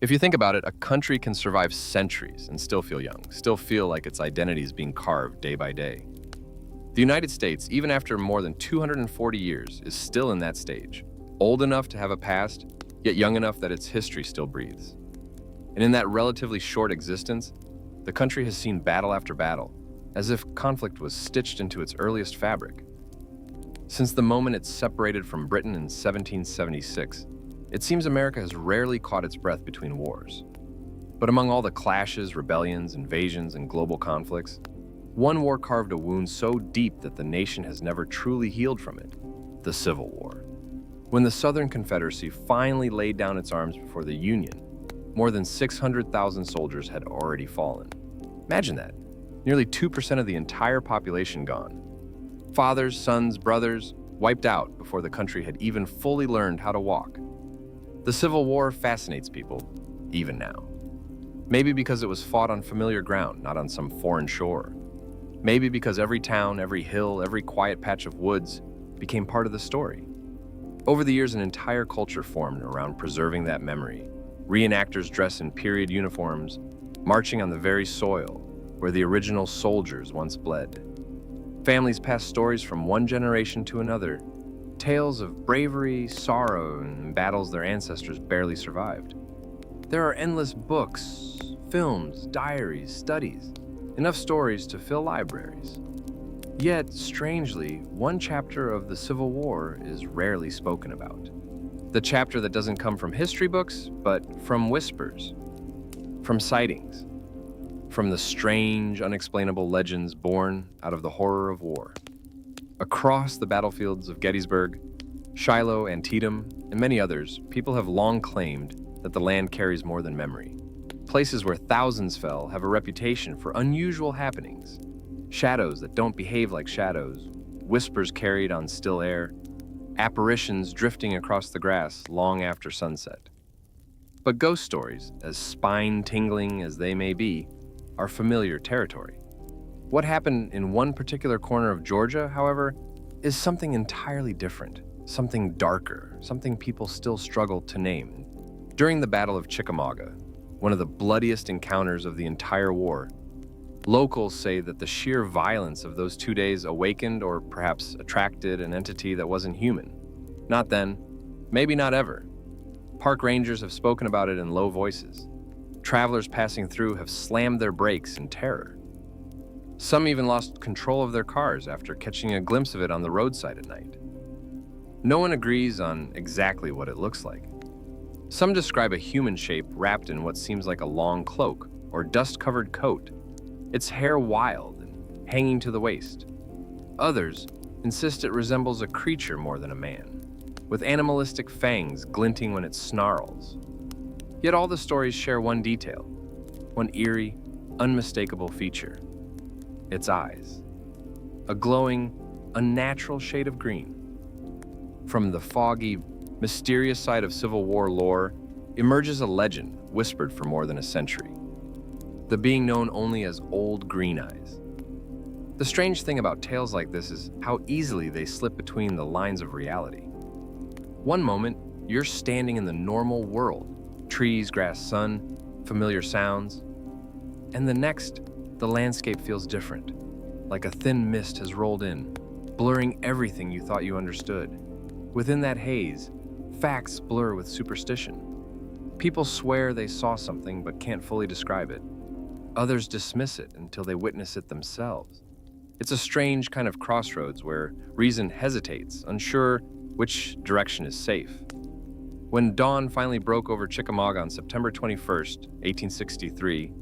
If you think about it, a country can survive centuries and still feel young, still feel like its identity is being carved day by day. The United States, even after more than 240 years, is still in that stage, old enough to have a past, yet young enough that its history still breathes. And in that relatively short existence, the country has seen battle after battle, as if conflict was stitched into its earliest fabric. Since the moment it separated from Britain in 1776, it seems America has rarely caught its breath between wars. But among all the clashes, rebellions, invasions, and global conflicts, one war carved a wound so deep that the nation has never truly healed from it: the Civil War. When the Southern Confederacy finally laid down its arms before the Union, more than 600,000 soldiers had already fallen. Imagine that. Nearly 2% of the entire population gone. Fathers, sons, brothers, wiped out before the country had even fully learned how to walk. The Civil War fascinates people, even now. Maybe because it was fought on familiar ground, not on some foreign shore. Maybe because every town, every hill, every quiet patch of woods became part of the story. Over the years, an entire culture formed around preserving that memory. Reenactors dress in period uniforms, marching on the very soil where the original soldiers once bled. Families pass stories from one generation to another, tales of bravery, sorrow, and battles their ancestors barely survived. There are endless books, films, diaries, studies, enough stories to fill libraries. Yet, strangely, one chapter of the Civil War is rarely spoken about. The chapter that doesn't come from history books, but from whispers, from sightings, from the strange, unexplainable legends born out of the horror of war. Across the battlefields of Gettysburg, Shiloh, Antietam, and many others, people have long claimed that the land carries more than memory. Places where thousands fell have a reputation for unusual happenings, shadows that don't behave like shadows, whispers carried on still air, apparitions drifting across the grass long after sunset. But ghost stories, as spine-tingling as they may be, are familiar territory. What happened in one particular corner of Georgia, however, is something entirely different, something darker, something people still struggle to name. During the Battle of Chickamauga, one of the bloodiest encounters of the entire war, locals say that the sheer violence of those 2 days awakened or perhaps attracted an entity that wasn't human. Not then, maybe not ever. Park rangers have spoken about it in low voices. Travelers passing through have slammed their brakes in terror. Some even lost control of their cars after catching a glimpse of it on the roadside at night. No one agrees on exactly what it looks like. Some describe a human shape wrapped in what seems like a long cloak or dust-covered coat, its hair wild and hanging to the waist. Others insist it resembles a creature more than a man, with animalistic fangs glinting when it snarls. Yet all the stories share one detail, one eerie, unmistakable feature: its eyes. A glowing, unnatural shade of green. From the foggy, mysterious side of Civil War lore emerges a legend whispered for more than a century, the being known only as Old Green Eyes. The strange thing about tales like this is how easily they slip between the lines of reality. One moment, you're standing in the normal world, trees, grass, sun, familiar sounds, and the next, the landscape feels different, like a thin mist has rolled in, blurring everything you thought you understood. Within that haze, facts blur with superstition. People swear they saw something but can't fully describe it. Others dismiss it until they witness it themselves. It's a strange kind of crossroads where reason hesitates, unsure which direction is safe. When dawn finally broke over Chickamauga on September 21st, 1863,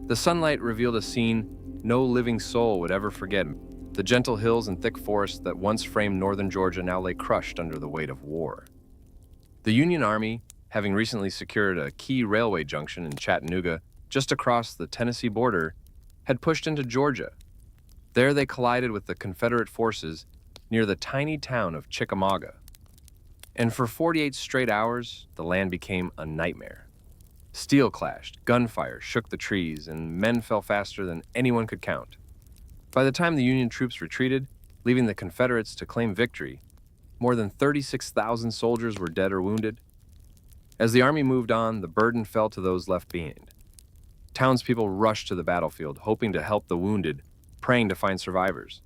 the sunlight revealed a scene no living soul would ever forget. The gentle hills and thick forests that once framed northern Georgia now lay crushed under the weight of war. The Union Army, having recently secured a key railway junction in Chattanooga, just across the Tennessee border, had pushed into Georgia. There they collided with the Confederate forces near the tiny town of Chickamauga. And for 48 straight hours, the land became a nightmare. Steel clashed, gunfire shook the trees, and men fell faster than anyone could count. By the time the Union troops retreated, leaving the Confederates to claim victory, more than 36,000 soldiers were dead or wounded. As the army moved on, the burden fell to those left behind. Townspeople rushed to the battlefield, hoping to help the wounded, praying to find survivors.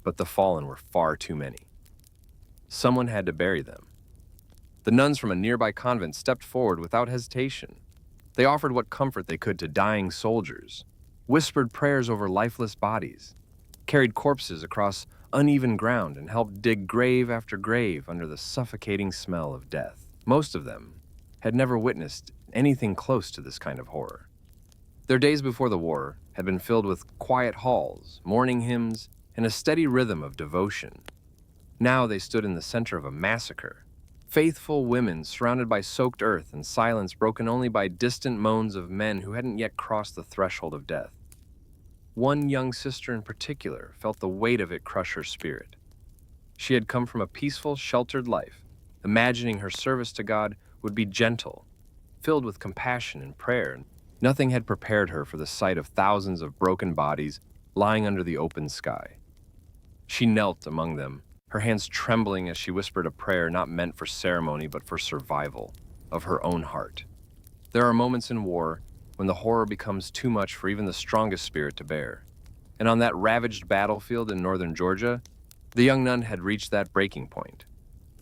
But the fallen were far too many. Someone had to bury them. The nuns from a nearby convent stepped forward without hesitation. They offered what comfort they could to dying soldiers, whispered prayers over lifeless bodies, carried corpses across uneven ground, and helped dig grave after grave under the suffocating smell of death. Most of them had never witnessed anything close to this kind of horror. Their days before the war had been filled with quiet halls, morning hymns, and a steady rhythm of devotion. Now they stood in the center of a massacre. Faithful women surrounded by soaked earth and silence broken only by distant moans of men who hadn't yet crossed the threshold of death. One young sister in particular felt the weight of it crush her spirit. She had come from a peaceful, sheltered life, imagining her service to God would be gentle, filled with compassion and prayer. Nothing had prepared her for the sight of thousands of broken bodies lying under the open sky. She knelt among them, her hands trembling as she whispered a prayer not meant for ceremony but for survival of her own heart. There are moments in war when the horror becomes too much for even the strongest spirit to bear. And on that ravaged battlefield in northern Georgia, the young nun had reached that breaking point.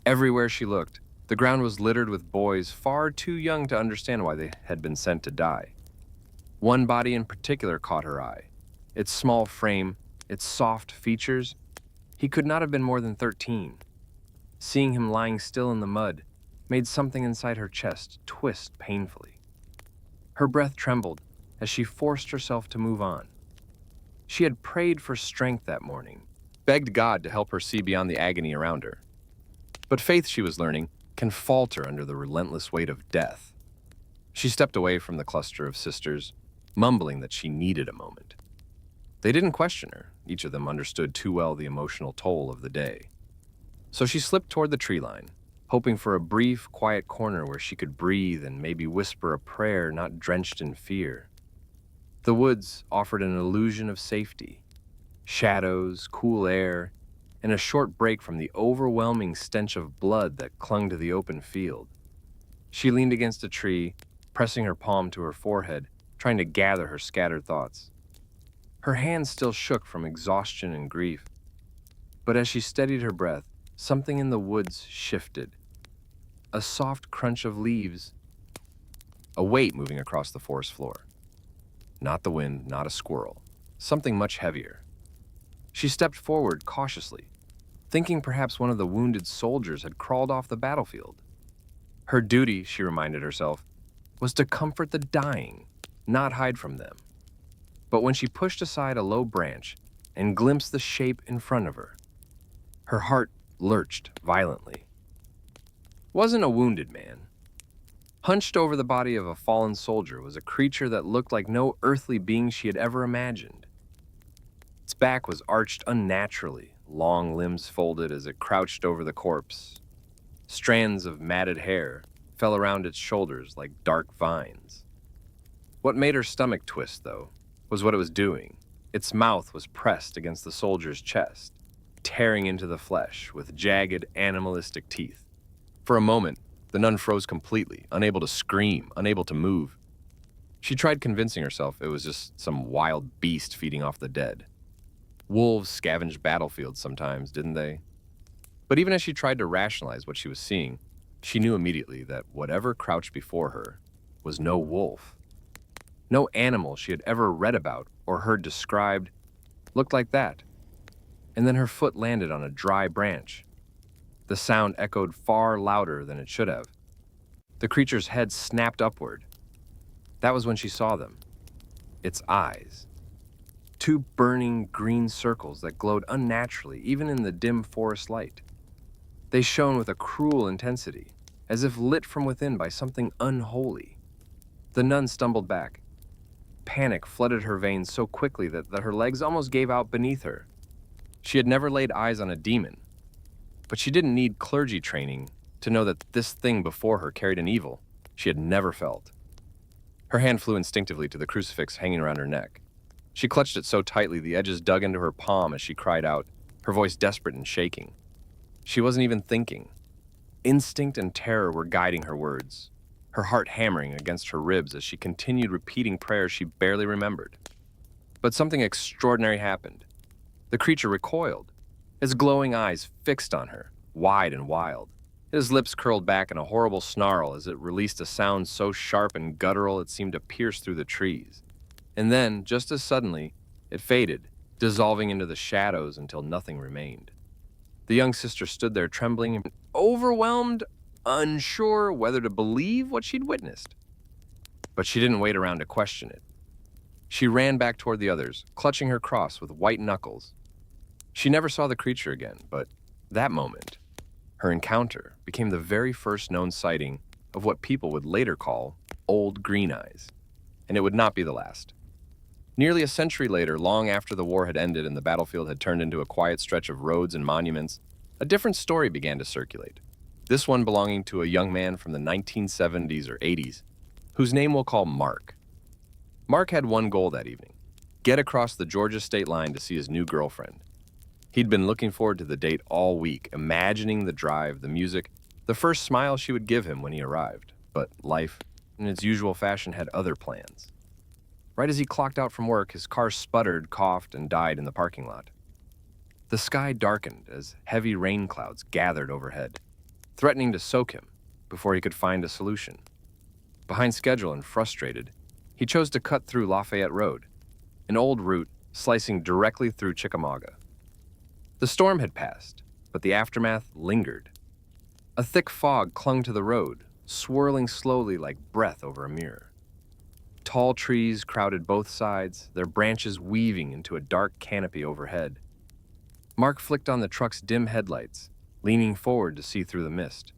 Everywhere she looked, the ground was littered with boys far too young to understand why they had been sent to die. One body in particular caught her eye. Its small frame, its soft features. He could not have been more than 13. Seeing him lying still in the mud made something inside her chest twist painfully. Her breath trembled as she forced herself to move on. She had prayed for strength that morning, begged God to help her see beyond the agony around her. But faith, she was learning, can falter under the relentless weight of death. She stepped away from the cluster of sisters, mumbling that she needed a moment. They didn't question her. Each of them understood too well the emotional toll of the day. So she slipped toward the tree line, hoping for a brief, quiet corner where she could breathe and maybe whisper a prayer not drenched in fear. The woods offered an illusion of safety, shadows, cool air, and a short break from the overwhelming stench of blood that clung to the open field. She leaned against a tree, pressing her palm to her forehead, trying to gather her scattered thoughts. Her hands still shook from exhaustion and grief. But as she steadied her breath, something in the woods shifted. A soft crunch of leaves. A weight moving across the forest floor. Not the wind, not a squirrel. Something much heavier. She stepped forward cautiously, thinking perhaps one of the wounded soldiers had crawled off the battlefield. Her duty, she reminded herself, was to comfort the dying, not hide from them. But when she pushed aside a low branch and glimpsed the shape in front of her, her heart lurched violently. It wasn't a wounded man. Hunched over the body of a fallen soldier was a creature that looked like no earthly being she had ever imagined. Its back was arched unnaturally, long limbs folded as it crouched over the corpse. Strands of matted hair fell around its shoulders like dark vines. What made her stomach twist, though, was what it was doing. Its mouth was pressed against the soldier's chest, tearing into the flesh with jagged, animalistic teeth. For a moment, the nun froze completely, unable to scream, unable to move. She tried convincing herself it was just some wild beast feeding off the dead. Wolves scavenged battlefields sometimes, didn't they? But even as she tried to rationalize what she was seeing, she knew immediately that whatever crouched before her was no wolf. No animal she had ever read about or heard described looked like that. And then her foot landed on a dry branch. The sound echoed far louder than it should have. The creature's head snapped upward. That was when she saw them. Its eyes. Two burning green circles that glowed unnaturally, even in the dim forest light. They shone with a cruel intensity, as if lit from within by something unholy. The nun stumbled back. Panic flooded her veins so quickly that her legs almost gave out beneath her. She had never laid eyes on a demon, but she didn't need clergy training to know that this thing before her carried an evil she had never felt. Her hand flew instinctively to the crucifix hanging around her neck. She clutched it so tightly the edges dug into her palm as she cried out, her voice desperate and shaking. She wasn't even thinking. Instinct and terror were guiding her words, her heart hammering against her ribs as she continued repeating prayers she barely remembered. But something extraordinary happened. The creature recoiled, his glowing eyes fixed on her, wide and wild. His lips curled back in a horrible snarl as it released a sound so sharp and guttural it seemed to pierce through the trees. And then, just as suddenly, it faded, dissolving into the shadows until nothing remained. The young sister stood there trembling, overwhelmed, unsure whether to believe what she'd witnessed. But she didn't wait around to question it. She ran back toward the others, clutching her cross with white knuckles. She never saw the creature again, but that moment, her encounter, became the very first known sighting of what people would later call Old Green Eyes. And it would not be the last. Nearly a century later, long after the war had ended and the battlefield had turned into a quiet stretch of roads and monuments, a different story began to circulate. This one belonging to a young man from the 1970s or 80s, whose name we'll call Mark. Mark had one goal that evening: get across the Georgia state line to see his new girlfriend. He'd been looking forward to the date all week, imagining the drive, the music, the first smile she would give him when he arrived. But life, in its usual fashion, had other plans. Right as he clocked out from work, his car sputtered, coughed, and died in the parking lot. The sky darkened as heavy rain clouds gathered overhead, threatening to soak him before he could find a solution. Behind schedule and frustrated, he chose to cut through Lafayette Road, an old route slicing directly through Chickamauga. The storm had passed, but the aftermath lingered. A thick fog clung to the road, swirling slowly like breath over a mirror. Tall trees crowded both sides, their branches weaving into a dark canopy overhead. Mark flicked on the truck's dim headlights, leaning forward to see through the mist.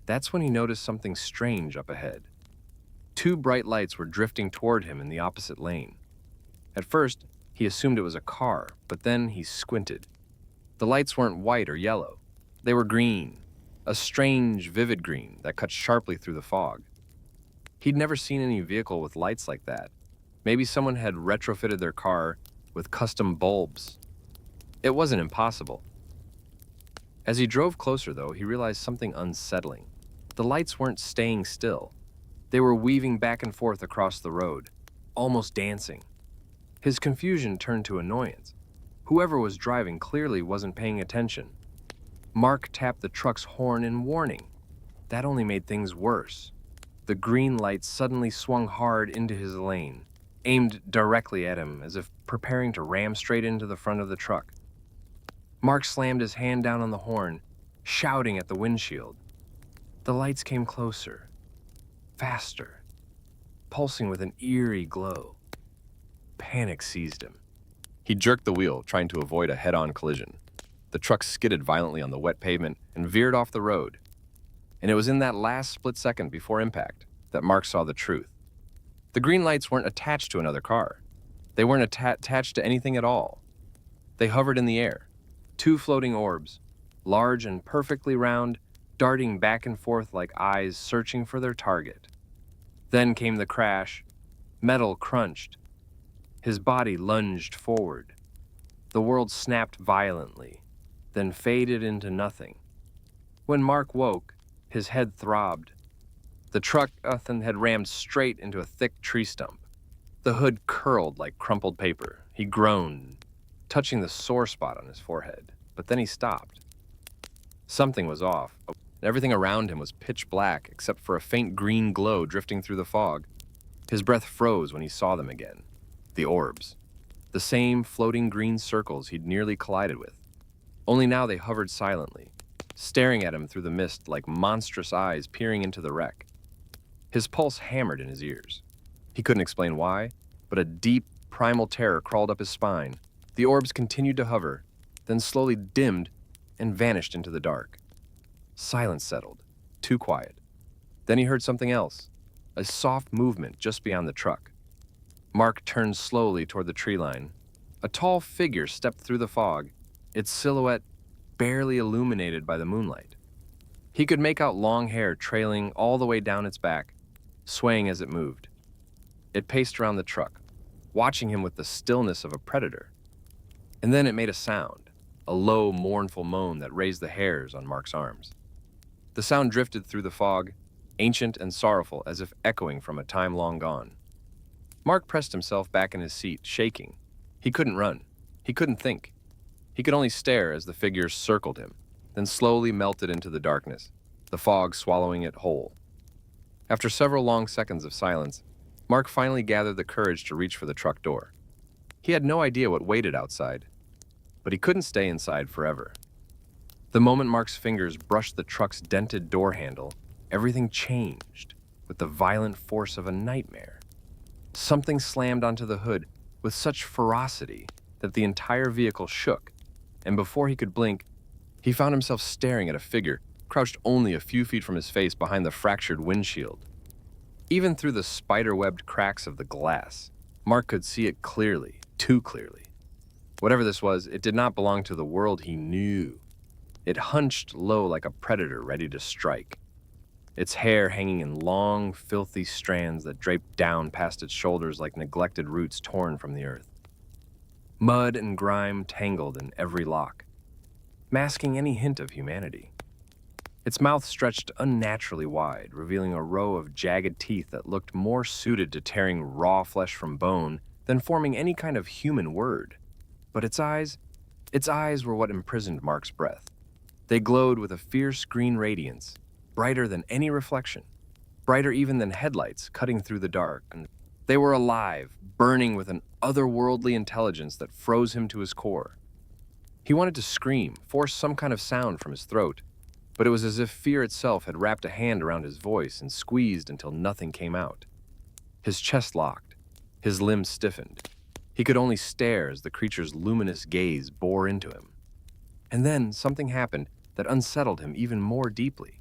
That's when he noticed something strange up ahead. Two bright lights were drifting toward him in the opposite lane. At first, he assumed it was a car, but then he squinted. The lights weren't white or yellow. They were green, a strange, vivid green that cut sharply through the fog. He'd never seen any vehicle with lights like that. Maybe someone had retrofitted their car with custom bulbs. It wasn't impossible. As he drove closer, though, he realized something unsettling. The lights weren't staying still. They were weaving back and forth across the road, almost dancing. His confusion turned to annoyance. Whoever was driving clearly wasn't paying attention. Mark tapped the truck's horn in warning. That only made things worse. The green light suddenly swung hard into his lane, aimed directly at him as if preparing to ram straight into the front of the truck. Mark slammed his hand down on the horn, shouting at the windshield. The lights came closer, faster, pulsing with an eerie glow. Panic seized him. He jerked the wheel, trying to avoid a head-on collision. The truck skidded violently on the wet pavement and veered off the road. And it was in that last split second before impact that Mark saw the truth. The green lights weren't attached to another car. They weren't attached to anything at all. They hovered in the air, two floating orbs, large and perfectly round, darting back and forth like eyes searching for their target. Then came the crash. Metal crunched. His body lunged forward. The world snapped violently, then faded into nothing. When Mark woke, his head throbbed. The truck had rammed straight into a thick tree stump. The hood curled like crumpled paper. He groaned, touching the sore spot on his forehead, but then he stopped. Something was off. Everything around him was pitch black except for a faint green glow drifting through the fog. His breath froze when he saw them again. The orbs. The same floating green circles he'd nearly collided with. Only now they hovered silently, staring at him through the mist like monstrous eyes peering into the wreck. His pulse hammered in his ears. He couldn't explain why, but a deep, primal terror crawled up his spine. The orbs continued to hover, then slowly dimmed and vanished into the dark. Silence settled, too quiet. Then he heard something else, a soft movement just beyond the truck. Mark turned slowly toward the tree line. A tall figure stepped through the fog, its silhouette barely illuminated by the moonlight. He could make out long hair trailing all the way down its back, swaying as it moved. It paced around the truck, watching him with the stillness of a predator. And then it made a sound, a low, mournful moan that raised the hairs on Mark's arms. The sound drifted through the fog, ancient and sorrowful as if echoing from a time long gone. Mark pressed himself back in his seat, shaking. He couldn't run. He couldn't think. He could only stare as the figures circled him, then slowly melted into the darkness, the fog swallowing it whole. After several long seconds of silence, Mark finally gathered the courage to reach for the truck door. He had no idea what waited outside, but he couldn't stay inside forever. The moment Mark's fingers brushed the truck's dented door handle, everything changed with the violent force of a nightmare. Something slammed onto the hood with such ferocity that the entire vehicle shook, and before he could blink, he found himself staring at a figure crouched only a few feet from his face behind the fractured windshield. Even through the spider-webbed cracks of the glass, Mark could see it clearly, too clearly. Whatever this was, it did not belong to the world he knew. It hunched low like a predator ready to strike, its hair hanging in long, filthy strands that draped down past its shoulders like neglected roots torn from the earth. Mud and grime tangled in every lock, masking any hint of humanity. Its mouth stretched unnaturally wide, revealing a row of jagged teeth that looked more suited to tearing raw flesh from bone than forming any kind of human word. But its eyes were what imprisoned Mark's breath. They glowed with a fierce green radiance, brighter than any reflection, brighter even than headlights cutting through the dark. And they were alive, burning with an otherworldly intelligence that froze him to his core. He wanted to scream, force some kind of sound from his throat, but it was as if fear itself had wrapped a hand around his voice and squeezed until nothing came out. His chest locked, his limbs stiffened. He could only stare as the creature's luminous gaze bore into him. And then something happened that unsettled him even more deeply.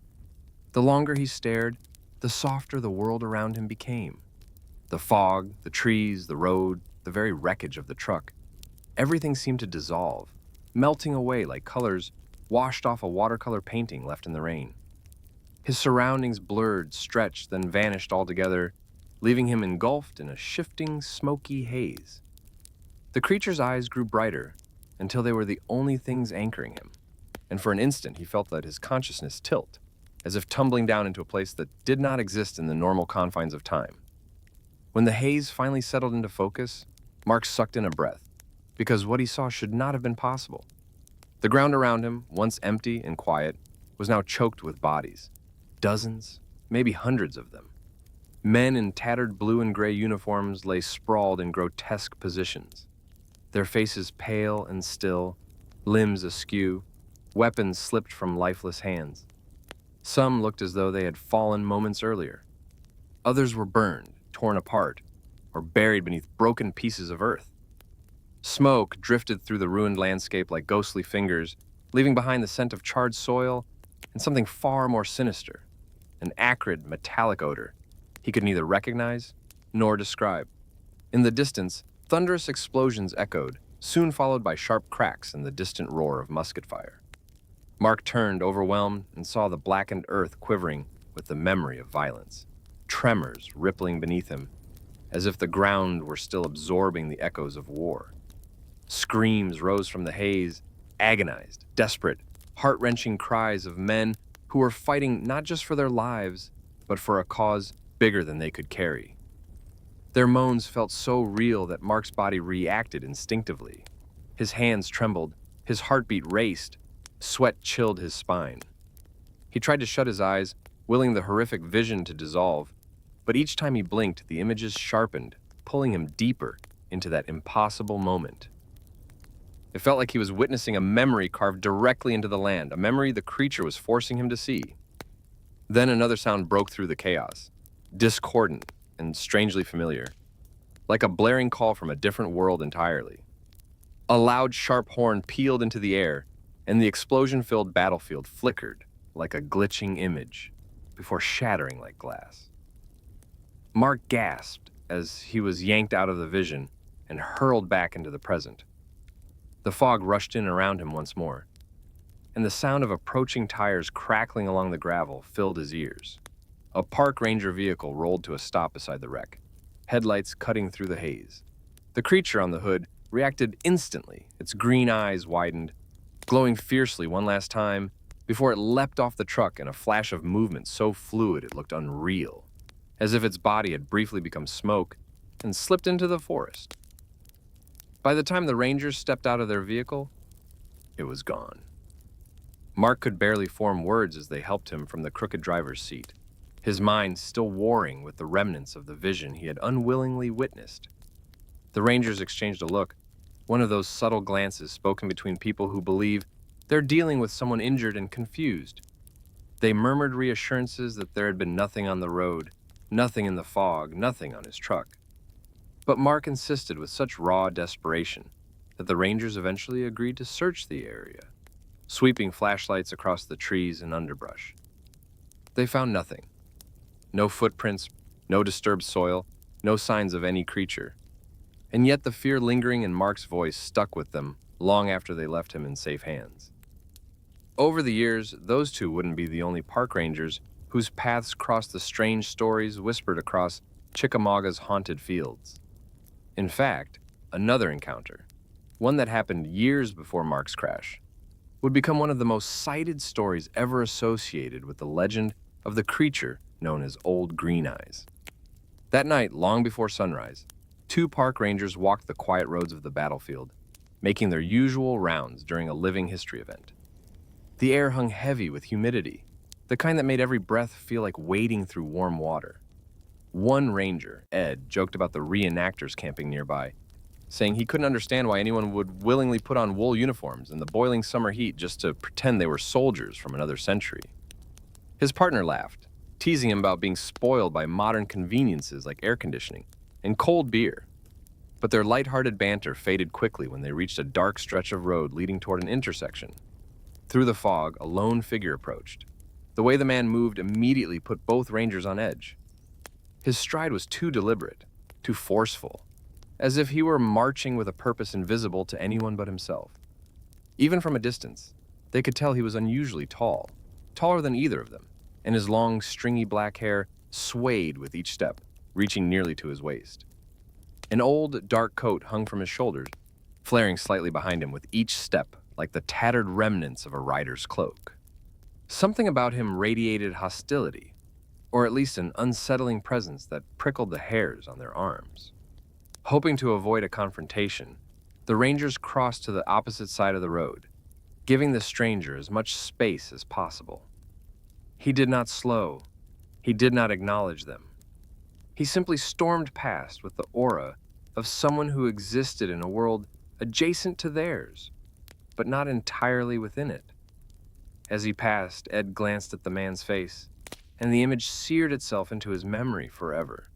The longer he stared, the softer the world around him became. The fog, the trees, the road, the very wreckage of the truck. Everything seemed to dissolve, melting away like colors washed off a watercolor painting left in the rain. His surroundings blurred, stretched, then vanished altogether, leaving him engulfed in a shifting, smoky haze. The creature's eyes grew brighter until they were the only things anchoring him, and for an instant he felt that his consciousness tilt, as if tumbling down into a place that did not exist in the normal confines of time. When the haze finally settled into focus, Mark sucked in a breath, because what he saw should not have been possible. The ground around him, once empty and quiet, was now choked with bodies. Dozens, maybe hundreds of them. Men in tattered blue and gray uniforms lay sprawled in grotesque positions, their faces pale and still, limbs askew, weapons slipped from lifeless hands. Some looked as though they had fallen moments earlier. Others were burned, torn apart, or buried beneath broken pieces of earth. Smoke drifted through the ruined landscape like ghostly fingers, leaving behind the scent of charred soil and something far more sinister, an acrid, metallic odor he could neither recognize nor describe. In the distance, thunderous explosions echoed, soon followed by sharp cracks and the distant roar of musket fire. Mark turned, overwhelmed, and saw the blackened earth quivering with the memory of violence, tremors rippling beneath him, as if the ground were still absorbing the echoes of war. Screams rose from the haze, agonized, desperate, heart-wrenching cries of men who were fighting not just for their lives, but for a cause bigger than they could carry. Their moans felt so real that Mark's body reacted instinctively. His hands trembled, his heartbeat raced, sweat chilled his spine. He tried to shut his eyes, willing the horrific vision to dissolve, but each time he blinked, the images sharpened, pulling him deeper into that impossible moment. It felt like he was witnessing a memory carved directly into the land, a memory the creature was forcing him to see. Then another sound broke through the chaos, discordant and strangely familiar, like a blaring call from a different world entirely. A loud, sharp horn pealed into the air, and the explosion-filled battlefield flickered like a glitching image before shattering like glass. Mark gasped as he was yanked out of the vision and hurled back into the present. The fog rushed in around him once more, and the sound of approaching tires crackling along the gravel filled his ears. A park ranger vehicle rolled to a stop beside the wreck, headlights cutting through the haze. The creature on the hood reacted instantly. Its green eyes widened, glowing fiercely one last time, before it leapt off the truck in a flash of movement so fluid it looked unreal, as if its body had briefly become smoke and slipped into the forest. By the time the Rangers stepped out of their vehicle, it was gone. Mark could barely form words as they helped him from the crooked driver's seat, his mind still warring with the remnants of the vision he had unwillingly witnessed. The Rangers exchanged a look, one of those subtle glances spoken between people who believe they're dealing with someone injured and confused. They murmured reassurances that there had been nothing on the road, nothing in the fog, nothing on his truck. But Mark insisted with such raw desperation that the Rangers eventually agreed to search the area, sweeping flashlights across the trees and underbrush. They found nothing. No footprints, no disturbed soil, no signs of any creature. And yet the fear lingering in Mark's voice stuck with them long after they left him in safe hands. Over the years, those two wouldn't be the only park rangers whose paths crossed the strange stories whispered across Chickamauga's haunted fields. In fact, another encounter, one that happened years before Mark's crash, would become one of the most cited stories ever associated with the legend of the creature known as Old Green Eyes. That night, long before sunrise, two park rangers walked the quiet roads of the battlefield, making their usual rounds during a living history event. The air hung heavy with humidity, the kind that made every breath feel like wading through warm water. One ranger, Ed, joked about the reenactors camping nearby, saying he couldn't understand why anyone would willingly put on wool uniforms in the boiling summer heat just to pretend they were soldiers from another century. His partner laughed, teasing him about being spoiled by modern conveniences like air conditioning and cold beer. But their lighthearted banter faded quickly when they reached a dark stretch of road leading toward an intersection. Through the fog, a lone figure approached. The way the man moved immediately put both rangers on edge. His stride was too deliberate, too forceful, as if he were marching with a purpose invisible to anyone but himself. Even from a distance, they could tell he was unusually tall, taller than either of them, and his long, stringy black hair swayed with each step, reaching nearly to his waist. An old, dark coat hung from his shoulders, flaring slightly behind him with each step like the tattered remnants of a rider's cloak. Something about him radiated hostility, or at least an unsettling presence that prickled the hairs on their arms. Hoping to avoid a confrontation, the rangers crossed to the opposite side of the road, giving the stranger as much space as possible. He did not slow. He did not acknowledge them. He simply stormed past with the aura of someone who existed in a world adjacent to theirs, but not entirely within it. As he passed, Ed glanced at the man's face, and the image seared itself into his memory forever.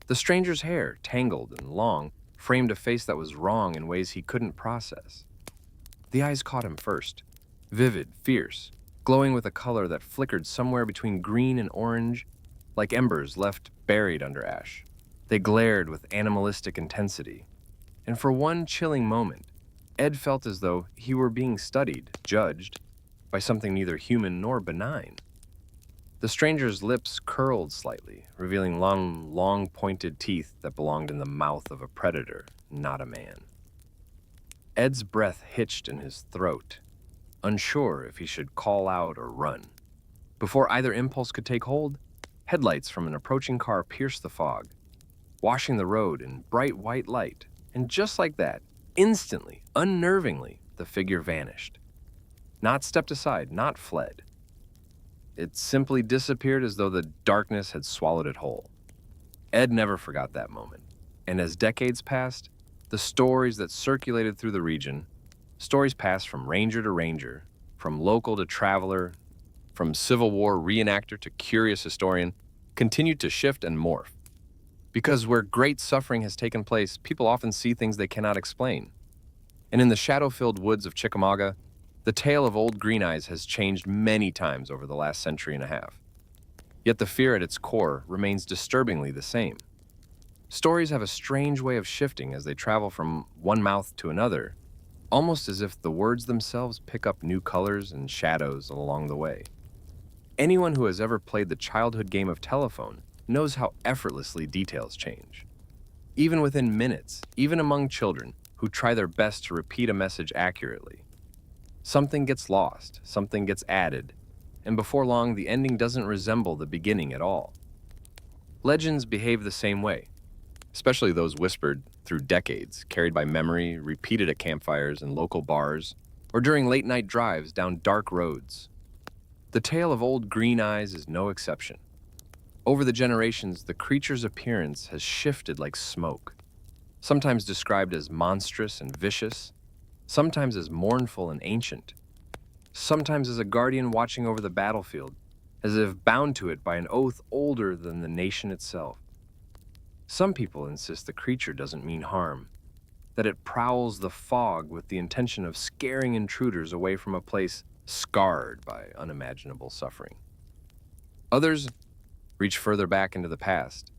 The stranger's hair, tangled and long, framed a face that was wrong in ways he couldn't process. The eyes caught him first, vivid, fierce, glowing with a color that flickered somewhere between green and orange, like embers left buried under ash. They glared with animalistic intensity, and for one chilling moment, Ed felt as though he were being studied, judged, by something neither human nor benign. The stranger's lips curled slightly, revealing long, pointed teeth that belonged in the mouth of a predator, not a man. Ed's breath hitched in his throat, unsure if he should call out or run. Before either impulse could take hold, headlights from an approaching car pierced the fog, washing the road in bright white light, and just like that, instantly, unnervingly, the figure vanished. Not stepped aside, not fled. It simply disappeared as though the darkness had swallowed it whole. Ed never forgot that moment, and as decades passed, the stories that circulated through the region, stories passed from ranger to ranger, from local to traveler, from Civil War reenactor to curious historian, continued to shift and morph. Because where great suffering has taken place, people often see things they cannot explain. And in the shadow-filled woods of Chickamauga, the tale of Old Green Eyes has changed many times over the last century and a half. Yet the fear at its core remains disturbingly the same. Stories have a strange way of shifting as they travel from one mouth to another, almost as if the words themselves pick up new colors and shadows along the way. Anyone who has ever played the childhood game of telephone knows how effortlessly details change. Even within minutes, even among children who try their best to repeat a message accurately. Something gets lost, something gets added, and before long, the ending doesn't resemble the beginning at all. Legends behave the same way, especially those whispered through decades, carried by memory, repeated at campfires and local bars, or during late-night drives down dark roads. The tale of Old Green Eyes is no exception. Over the generations, the creature's appearance has shifted like smoke, sometimes described as monstrous and vicious, sometimes as mournful and ancient, sometimes as a guardian watching over the battlefield, as if bound to it by an oath older than the nation itself. Some people insist the creature doesn't mean harm, that it prowls the fog with the intention of scaring intruders away from a place scarred by unimaginable suffering. Others reach further back into the past,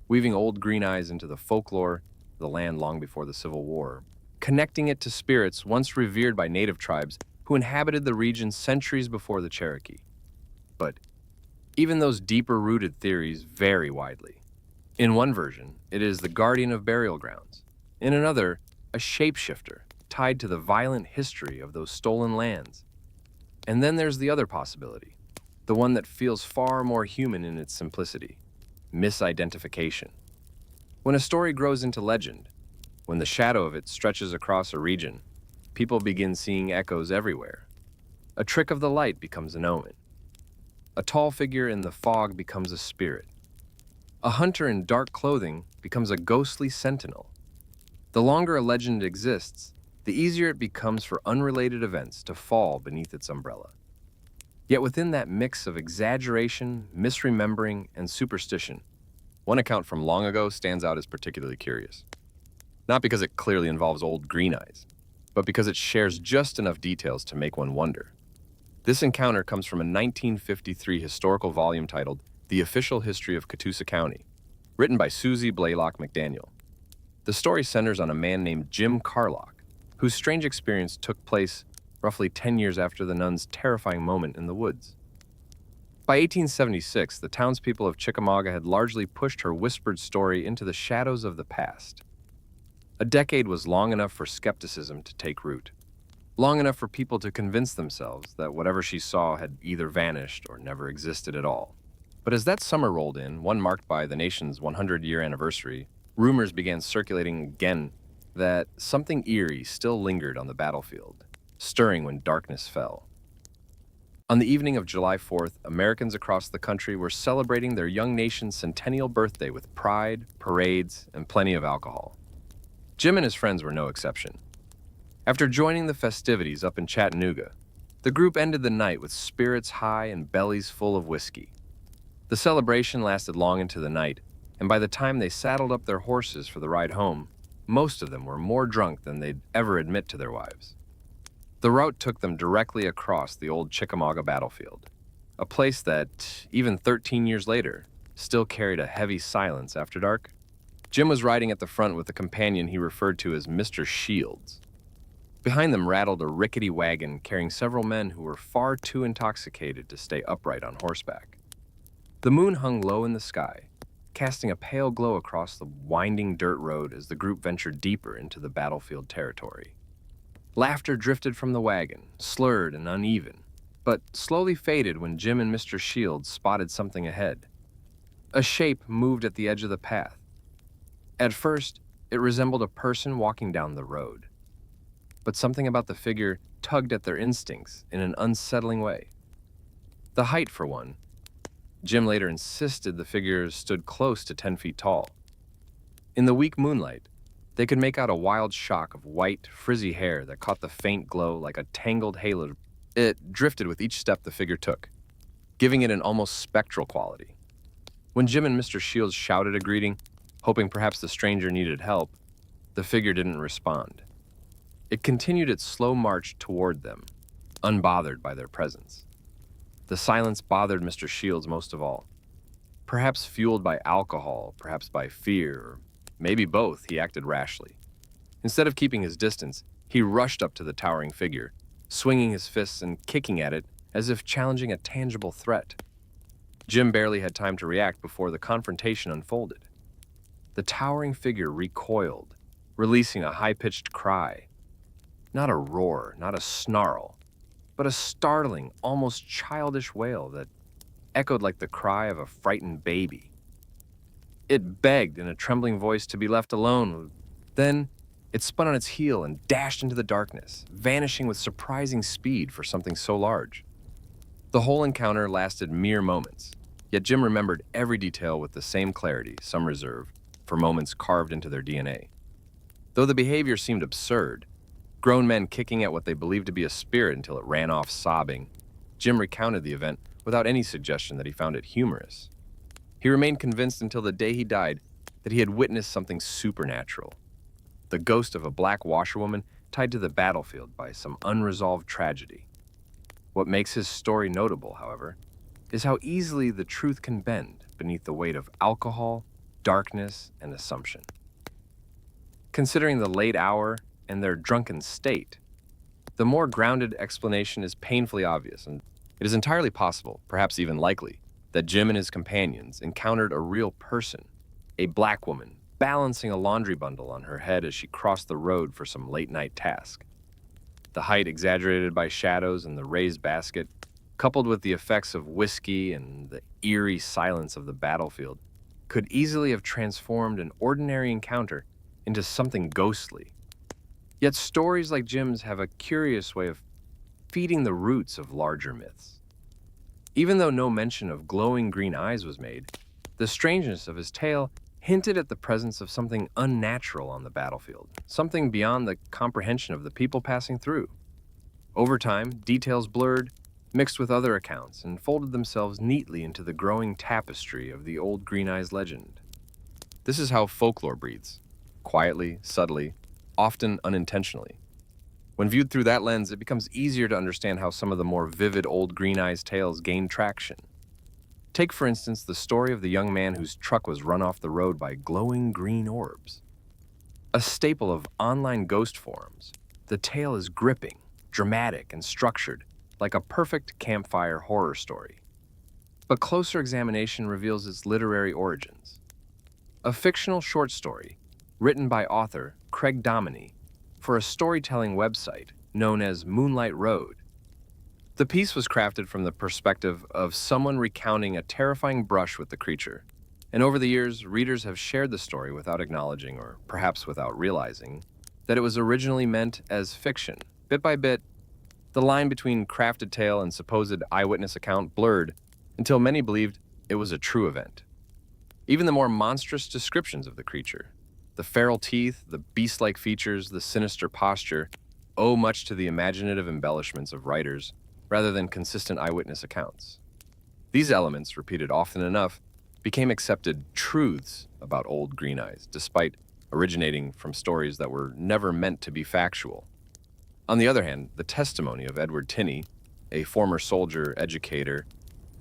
weaving Old Green Eyes into the folklore of the land long before the Civil War, connecting it to spirits once revered by native tribes who inhabited the region centuries before the Cherokee. But even those deeper-rooted theories vary widely. In one version, it is the guardian of burial grounds. In another, a shapeshifter tied to the violent history of those stolen lands. And then there's the other possibility, the one that feels far more human in its simplicity: misidentification. When a story grows into legend, when the shadow of it stretches across a region, people begin seeing echoes everywhere. A trick of the light becomes an omen. A tall figure in the fog becomes a spirit. A hunter in dark clothing becomes a ghostly sentinel. The longer a legend exists, the easier it becomes for unrelated events to fall beneath its umbrella. Yet within that mix of exaggeration, misremembering, and superstition, one account from long ago stands out as particularly curious. Not because it clearly involves Old Green Eyes, but because it shares just enough details to make one wonder. This encounter comes from a 1953 historical volume titled The Official History of Catoosa County, written by Susie Blaylock McDaniel. The story centers on a man named Jim Carlock, whose strange experience took place roughly 10 years after the nun's terrifying moment in the woods. By 1876, the townspeople of Chickamauga had largely pushed her whispered story into the shadows of the past. A decade was long enough for skepticism to take root, long enough for people to convince themselves that whatever she saw had either vanished or never existed at all. But as that summer rolled in, one marked by the nation's 100-year anniversary, rumors began circulating again that something eerie still lingered on the battlefield, stirring when darkness fell. On the evening of July 4th, Americans across the country were celebrating their young nation's centennial birthday with pride, parades, and plenty of alcohol. Jim and his friends were no exception. After joining the festivities up in Chattanooga, the group ended the night with spirits high and bellies full of whiskey. The celebration lasted long into the night, and by the time they saddled up their horses for the ride home, most of them were more drunk than they'd ever admit to their wives. The route took them directly across the old Chickamauga battlefield, a place that, even 13 years later, still carried a heavy silence after dark. Jim was riding at the front with a companion he referred to as Mr. Shields. Behind them rattled a rickety wagon carrying several men who were far too intoxicated to stay upright on horseback. The moon hung low in the sky, casting a pale glow across the winding dirt road as the group ventured deeper into the battlefield territory. Laughter drifted from the wagon, slurred and uneven, but slowly faded when Jim and Mr. Shields spotted something ahead. A shape moved at the edge of the path. At first, it resembled a person walking down the road. But something about the figure tugged at their instincts in an unsettling way. The height, for one. Jim later insisted the figure stood close to 10 feet tall. In the weak moonlight, they could make out a wild shock of white, frizzy hair that caught the faint glow like a tangled halo. It drifted with each step the figure took, giving it an almost spectral quality. When Jim and Mr. Shields shouted a greeting, hoping perhaps the stranger needed help, the figure didn't respond. It continued its slow march toward them, unbothered by their presence. The silence bothered Mr. Shields most of all. Perhaps fueled by alcohol, perhaps by fear, or maybe both, he acted rashly. Instead of keeping his distance, he rushed up to the towering figure, swinging his fists and kicking at it as if challenging a tangible threat. Jim barely had time to react before the confrontation unfolded. The towering figure recoiled, releasing a high-pitched cry. Not a roar, not a snarl, but a startling, almost childish wail that echoed like the cry of a frightened baby. It begged in a trembling voice to be left alone. Then it spun on its heel and dashed into the darkness, vanishing with surprising speed for something so large. The whole encounter lasted mere moments, yet Jim remembered every detail with the same clarity, some reserve, for moments carved into their DNA. Though the behavior seemed absurd, grown men kicking at what they believed to be a spirit until it ran off sobbing, Jim recounted the event without any suggestion that he found it humorous. He remained convinced until the day he died that he had witnessed something supernatural. The ghost of a black washerwoman tied to the battlefield by some unresolved tragedy. What makes his story notable, however, is how easily the truth can bend beneath the weight of alcohol, darkness, and assumption. Considering the late hour and their drunken state, the more grounded explanation is painfully obvious, and it is entirely possible, perhaps even likely, that Jim and his companions encountered a real person, a black woman, balancing a laundry bundle on her head as she crossed the road for some late-night task. The height exaggerated by shadows and the raised basket, coupled with the effects of whiskey and the eerie silence of the battlefield, could easily have transformed an ordinary encounter into something ghostly. Yet stories like Jim's have a curious way of feeding the roots of larger myths. Even though no mention of glowing green eyes was made, the strangeness of his tale hinted at the presence of something unnatural on the battlefield, something beyond the comprehension of the people passing through. Over time, details blurred, mixed with other accounts, and folded themselves neatly into the growing tapestry of the old Green Eyes legend. This is how folklore breathes, quietly, subtly, often unintentionally. When viewed through that lens, it becomes easier to understand how some of the more vivid old Green Eyes tales gained traction. Take, for instance, the story of the young man whose truck was run off the road by glowing green orbs. A staple of online ghost forums, the tale is gripping, dramatic, and structured, like a perfect campfire horror story. But closer examination reveals its literary origins. A fictional short story, written by author Craig Dominy, for a storytelling website known as Moonlight Road. The piece was crafted from the perspective of someone recounting a terrifying brush with the creature, and over the years, readers have shared the story without acknowledging, or perhaps without realizing, that it was originally meant as fiction. Bit by bit, the line between crafted tale and supposed eyewitness account blurred until many believed it was a true event. Even the more monstrous descriptions of the creature, the feral teeth, the beast-like features, the sinister posture, owe much to the imaginative embellishments of writers rather than consistent eyewitness accounts. These elements, repeated often enough, became accepted truths about old Green Eyes, despite originating from stories that were never meant to be factual. On the other hand, the testimony of Edward Tinney, a former soldier, educator,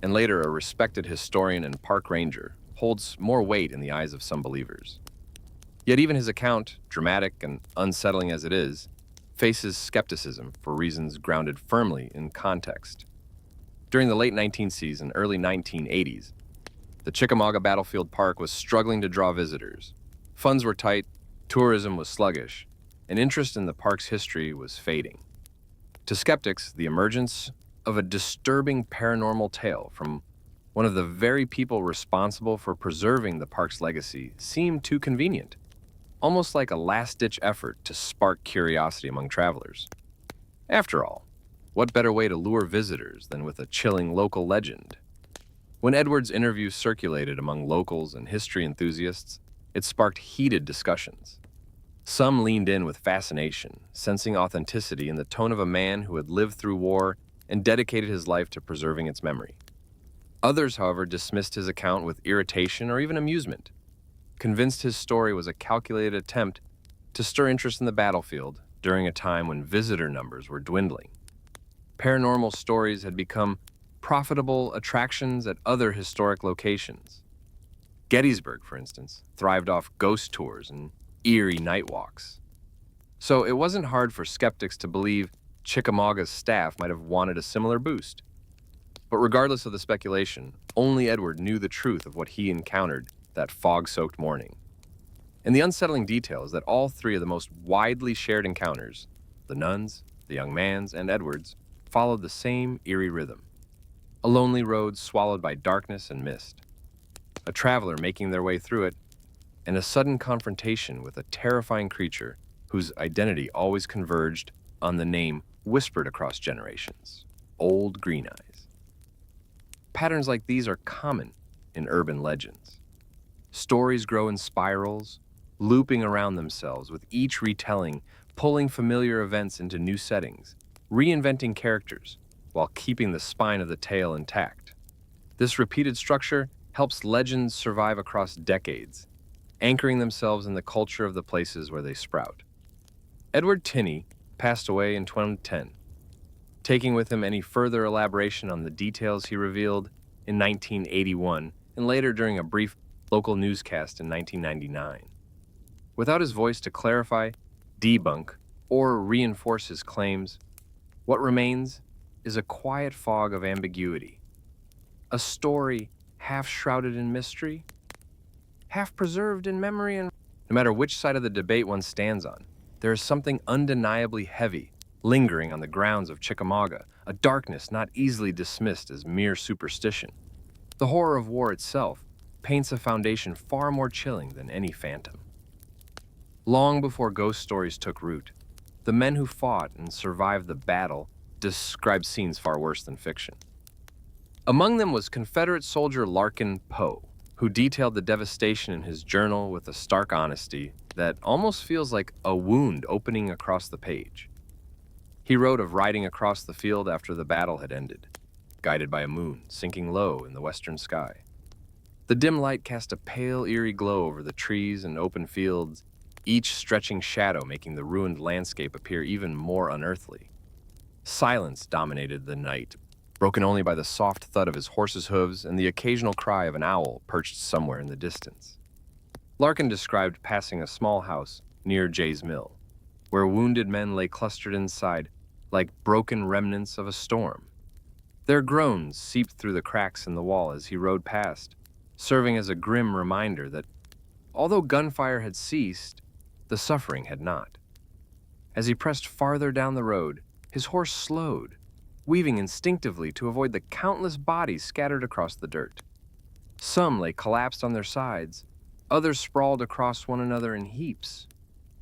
and later a respected historian and park ranger, holds more weight in the eyes of some believers. Yet even his account, dramatic and unsettling as it is, faces skepticism for reasons grounded firmly in context. During the late 1960s and early 1980s, the Chickamauga Battlefield Park was struggling to draw visitors. Funds were tight, tourism was sluggish, and interest in the park's history was fading. To skeptics, the emergence of a disturbing paranormal tale from one of the very people responsible for preserving the park's legacy seemed too convenient, almost like a last-ditch effort to spark curiosity among travelers. After all, what better way to lure visitors than with a chilling local legend? When Edward's interview circulated among locals and history enthusiasts, it sparked heated discussions. Some leaned in with fascination, sensing authenticity in the tone of a man who had lived through war and dedicated his life to preserving its memory. Others, however, dismissed his account with irritation or even amusement, convinced his story was a calculated attempt to stir interest in the battlefield during a time when visitor numbers were dwindling. Paranormal stories had become profitable attractions at other historic locations. Gettysburg, for instance, thrived off ghost tours and eerie night walks. So it wasn't hard for skeptics to believe Chickamauga's staff might have wanted a similar boost. But regardless of the speculation, only Edward knew the truth of what he encountered that fog-soaked morning. And the unsettling detail is that all three of the most widely shared encounters, the nuns, the young man's, and Edward's, followed the same eerie rhythm. A lonely road swallowed by darkness and mist. A traveler making their way through it, and a sudden confrontation with a terrifying creature whose identity always converged on the name whispered across generations: Old Green Eyes. Patterns like these are common in urban legends. Stories grow in spirals, looping around themselves, with each retelling pulling familiar events into new settings, reinventing characters while keeping the spine of the tale intact. This repeated structure helps legends survive across decades, anchoring themselves in the culture of the places where they sprout. Edward Tinney passed away in 2010, taking with him any further elaboration on the details he revealed in 1981 and later during a brief local newscast in 1999. Without his voice to clarify, debunk, or reinforce his claims, what remains is a quiet fog of ambiguity. A story half shrouded in mystery, half preserved in memory, and no matter which side of the debate one stands on, there is something undeniably heavy lingering on the grounds of Chickamauga, a darkness not easily dismissed as mere superstition. The horror of war itself paints a foundation far more chilling than any phantom. Long before ghost stories took root, the men who fought and survived the battle described scenes far worse than fiction. Among them was Confederate soldier Larkin Poe, who detailed the devastation in his journal with a stark honesty that almost feels like a wound opening across the page. He wrote of riding across the field after the battle had ended, guided by a moon sinking low in the western sky. The dim light cast a pale, eerie glow over the trees and open fields, each stretching shadow making the ruined landscape appear even more unearthly. Silence dominated the night, broken only by the soft thud of his horse's hooves and the occasional cry of an owl perched somewhere in the distance. Larkin described passing a small house near Jay's Mill, where wounded men lay clustered inside like broken remnants of a storm. Their groans seeped through the cracks in the wall as he rode past, serving as a grim reminder that, although gunfire had ceased, the suffering had not. As he pressed farther down the road, his horse slowed, weaving instinctively to avoid the countless bodies scattered across the dirt. Some lay collapsed on their sides, others sprawled across one another in heaps,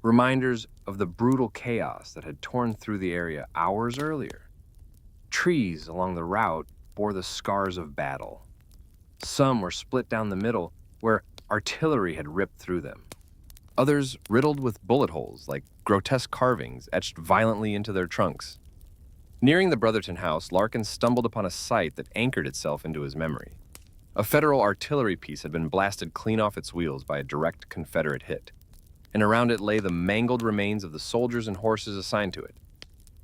reminders of the brutal chaos that had torn through the area hours earlier. Trees along the route bore the scars of battle. Some were split down the middle, where artillery had ripped through them. Others riddled with bullet holes, like grotesque carvings etched violently into their trunks. Nearing the Brotherton house, Larkin stumbled upon a sight that anchored itself into his memory. A Federal artillery piece had been blasted clean off its wheels by a direct Confederate hit, and around it lay the mangled remains of the soldiers and horses assigned to it.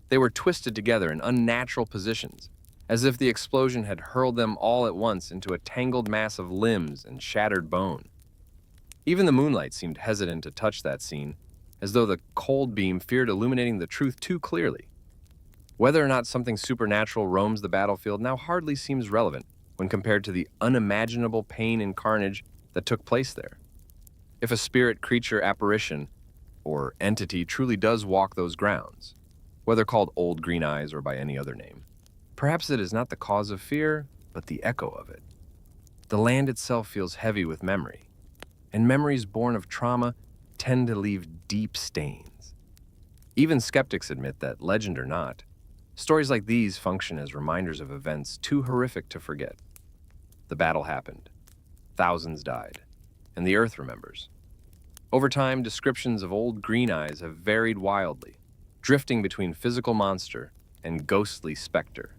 They were twisted together in unnatural positions, as if the explosion had hurled them all at once into a tangled mass of limbs and shattered bone. Even the moonlight seemed hesitant to touch that scene, as though the cold beam feared illuminating the truth too clearly. Whether or not something supernatural roams the battlefield now hardly seems relevant when compared to the unimaginable pain and carnage that took place there. If a spirit, creature, apparition, or entity truly does walk those grounds, whether called Old Green Eyes or by any other name, perhaps it is not the cause of fear, but the echo of it. The land itself feels heavy with memory, and memories born of trauma tend to leave deep stains. Even skeptics admit that, legend or not, stories like these function as reminders of events too horrific to forget. The battle happened. Thousands died. And the earth remembers. Over time, descriptions of Old Green Eyes have varied wildly, drifting between physical monster and ghostly specter.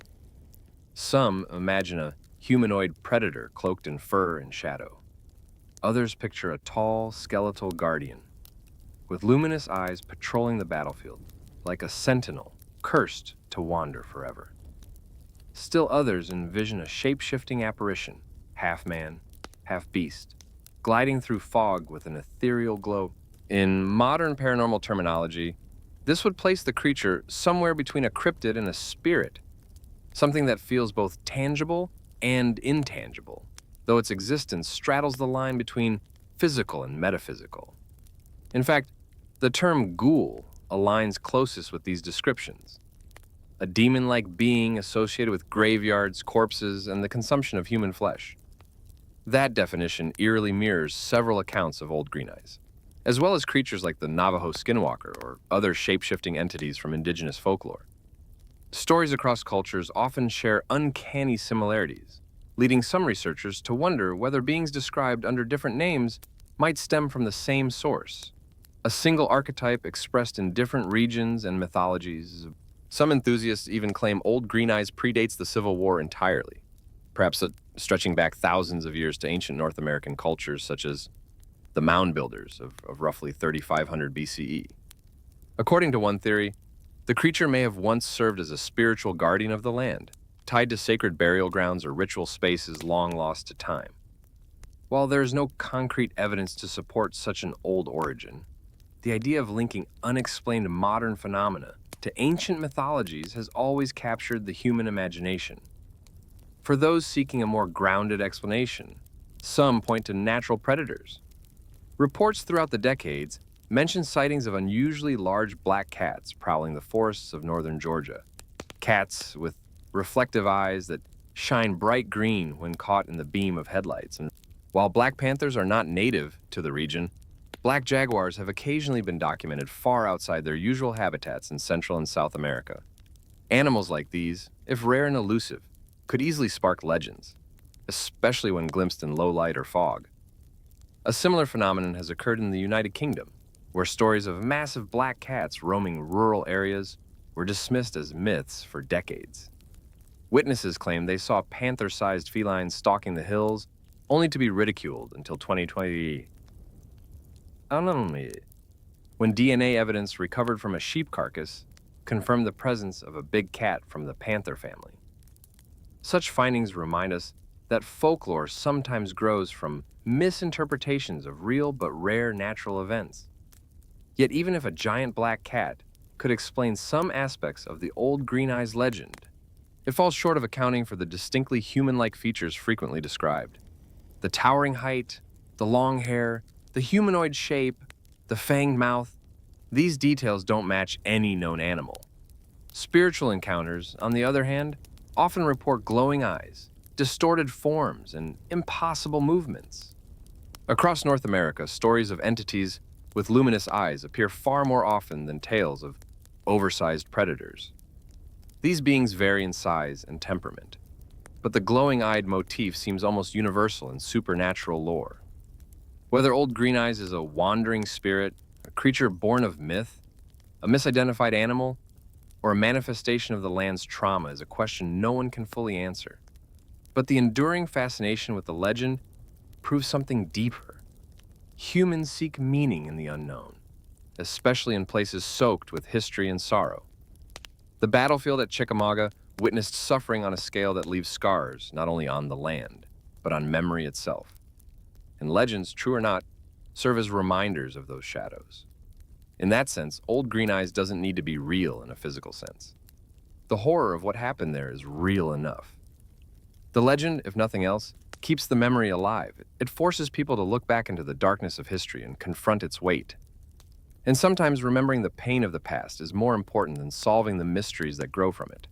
Some imagine a humanoid predator cloaked in fur and shadow. Others picture a tall, skeletal guardian, with luminous eyes patrolling the battlefield, like a sentinel cursed to wander forever. Still others envision a shape-shifting apparition, half man, half beast, gliding through fog with an ethereal glow. In modern paranormal terminology, this would place the creature somewhere between a cryptid and a spirit, something that feels both tangible and intangible, though its existence straddles the line between physical and metaphysical. In fact, the term ghoul aligns closest with these descriptions. a demon-like being associated with graveyards, corpses, and the consumption of human flesh. That definition eerily mirrors several accounts of Old Green Eyes, as well as creatures like the Navajo skinwalker or other shape-shifting entities from indigenous folklore. Stories across cultures often share uncanny similarities, leading some researchers to wonder whether beings described under different names might stem from the same source, a single archetype expressed in different regions and mythologies. Some enthusiasts even claim Old Green Eyes predates the Civil War entirely, perhaps stretching back thousands of years to ancient North American cultures such as the mound builders of roughly 3500 BCE. According to one theory, the creature may have once served as a spiritual guardian of the land, tied to sacred burial grounds or ritual spaces long lost to time. While there is no concrete evidence to support such an old origin, the idea of linking unexplained modern phenomena to ancient mythologies has always captured the human imagination. For those seeking a more grounded explanation, some point to natural predators. Reports throughout the decades mention sightings of unusually large black cats prowling the forests of northern Georgia. Cats with reflective eyes that shine bright green when caught in the beam of headlights. And while black panthers are not native to the region, black jaguars have occasionally been documented far outside their usual habitats in Central and South America. Animals like these, if rare and elusive, could easily spark legends, especially when glimpsed in low light or fog. A similar phenomenon has occurred in the United Kingdom, where stories of massive black cats roaming rural areas were dismissed as myths for decades. Witnesses claim they saw panther-sized felines stalking the hills, only to be ridiculed until 2020. When DNA evidence recovered from a sheep carcass confirmed the presence of a big cat from the panther family. Such findings remind us that folklore sometimes grows from misinterpretations of real but rare natural events. Yet even if a giant black cat could explain some aspects of the Old Green Eyes legend, it falls short of accounting for the distinctly human-like features frequently described. The towering height, the long hair, the humanoid shape, the fanged mouth, these details don't match any known animal. Spiritual encounters, on the other hand, often report glowing eyes, distorted forms, and impossible movements. Across North America, stories of entities with luminous eyes appear far more often than tales of oversized predators. These beings vary in size and temperament, but the glowing-eyed motif seems almost universal in supernatural lore. Whether Old Green Eyes is a wandering spirit, a creature born of myth, a misidentified animal, or a manifestation of the land's trauma is a question no one can fully answer. But the enduring fascination with the legend proves something deeper. Humans seek meaning in the unknown, especially in places soaked with history and sorrow. The battlefield at Chickamauga witnessed suffering on a scale that leaves scars not only on the land, but on memory itself. And legends, true or not, serve as reminders of those shadows. In that sense, Old Green Eyes doesn't need to be real in a physical sense. The horror of what happened there is real enough. The legend, if nothing else, keeps the memory alive. It forces people to look back into the darkness of history and confront its weight. And sometimes remembering the pain of the past is more important than solving the mysteries that grow from it.